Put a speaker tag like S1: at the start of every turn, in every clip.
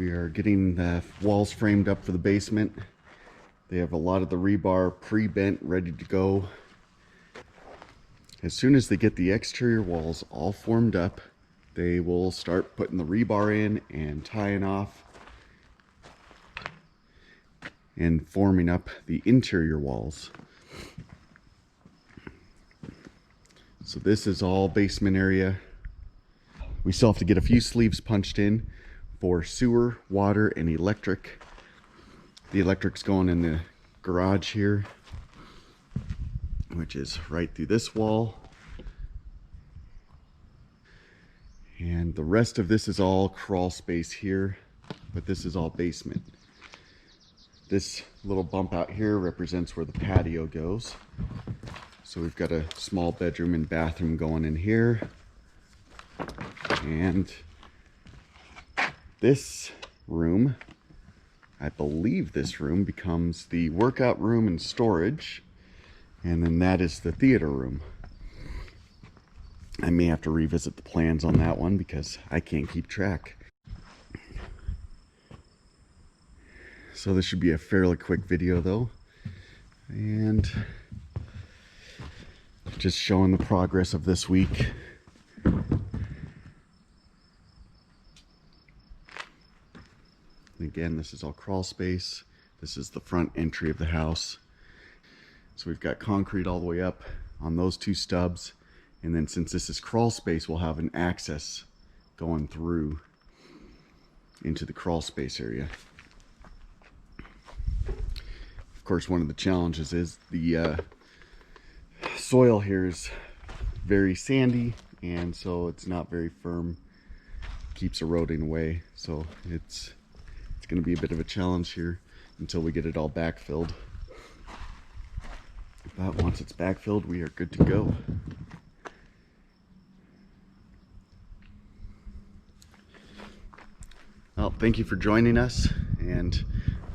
S1: We are getting the walls framed up for the basement. They have a lot of the rebar pre-bent, ready to go. As soon as they get the exterior walls all formed up, they will start putting the rebar in and tying off and forming up the interior walls. So this is all basement area. We still have to get a few sleeves punched in for sewer, water, and electric. The electric's going in the garage here, which is right through this wall. And the rest of this is all crawl space here, but this is all basement. This little bump out here represents where the patio goes. So we've got a small bedroom and bathroom going in here. And this room, I believe this room becomes the workout room and storage. And then that is the theater room. I may have to revisit the plans on that one because I can't keep track. So this should be a fairly quick video though. And just showing the progress of this week. Again, this is all crawl space. This is the front entry of the house. So we've got concrete all the way up on those two stubs. And then since this is crawl space, we'll have an access going through into the crawl space area. Of course, one of the challenges is the soil here is very sandy, and so it's not very firm. Keeps eroding away. So it's going to be a bit of a challenge here until we get it all backfilled. But once it's backfilled, we are good to go. Well, thank you for joining us, and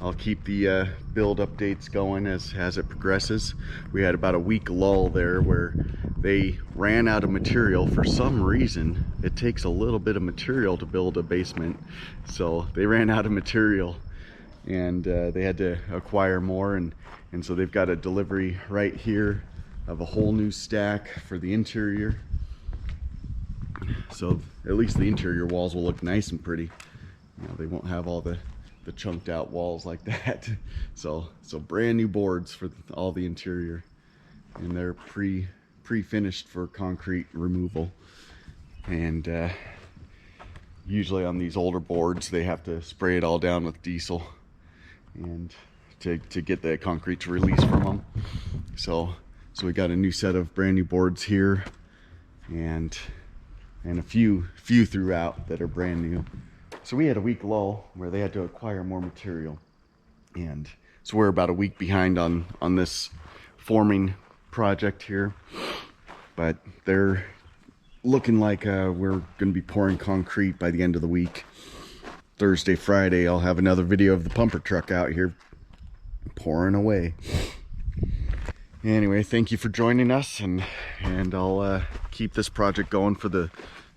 S1: I'll keep the build updates going as it progresses. We had about a week lull there where they ran out of material. For some reason, it takes a little bit of material to build a basement. So they ran out of material, and they had to acquire more. And so they've got a delivery right here of a whole new stack for the interior. So at least the interior walls will look nice and pretty. You know, they won't have all the chunked out walls like that. So brand new boards for all the interior, and they're pre-finished for concrete removal. And usually on these older boards they have to spray it all down with diesel and to get the concrete to release from them. So we got a new set of brand new boards here, and a few throughout that are brand new. So we had a week lull where they had to acquire more material, and so we're about a week behind on this forming project here, but they're looking like we're going to be pouring concrete by the end of the week. Thursday, Friday, I'll have another video of the pumper truck out here pouring away. Anyway, thank you for joining us, and I'll keep this project going for the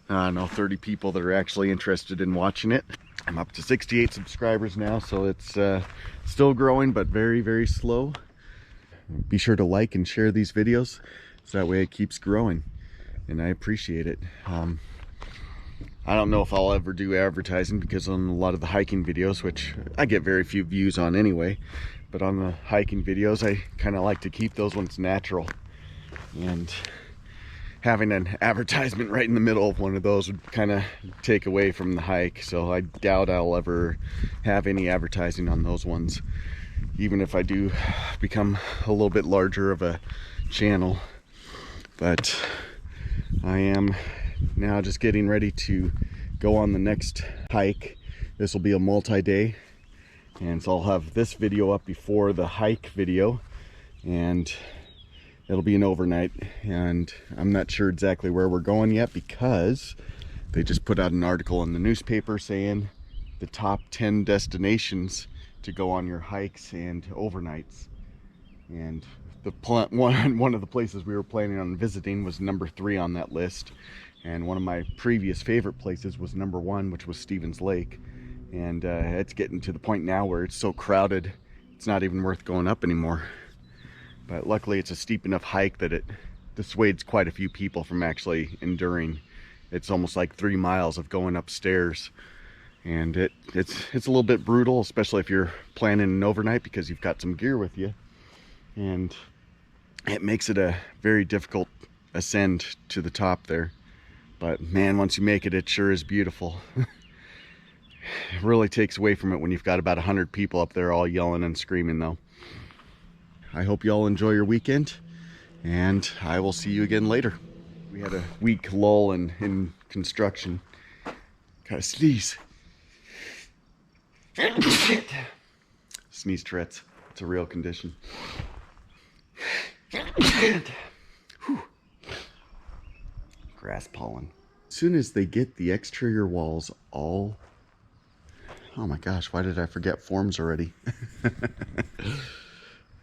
S1: 30 people that are actually interested in watching it. I'm up to 68 subscribers now, so it's still growing, but very, very slow. Be sure to like and share these videos so that way it keeps growing, and I appreciate it. I don't know if I'll ever do advertising, because on a lot of the hiking videos, which I get very few views on anyway, but on the hiking videos I kind of like to keep those ones natural, and having an advertisement right in the middle of one of those would kind of take away from the hike. So I doubt I'll ever have any advertising on those ones, even if I do become a little bit larger of a channel. But I am now just getting ready to go on the next hike. This will be a multi-day, and so I'll have this video up before the hike video, and it'll be an overnight. And I'm not sure exactly where we're going yet, because they just put out an article in the newspaper saying the top 10 destinations to go on your hikes and overnights. And one of the places we were planning on visiting was number 3 on that list. And one of my previous favorite places was number 1, which was Stevens Lake. And it's getting to the point now where it's so crowded, it's not even worth going up anymore. But luckily it's a steep enough hike that it dissuades quite a few people from actually enduring. It's almost like 3 miles of going upstairs. And it's a little bit brutal, especially if you're planning an overnight because you've got some gear with you. And it makes it a very difficult ascend to the top there. But man, once you make it, it sure is beautiful. It really takes away from it when you've got about 100 people up there all yelling and screaming though. I hope you all enjoy your weekend, and I will see you again later. We had a week lull in construction. Gotta sneeze. Sneeze Tourette's. It's a real condition. Grass pollen. As soon as they get the exterior walls all... Oh my gosh, why did I forget forms already?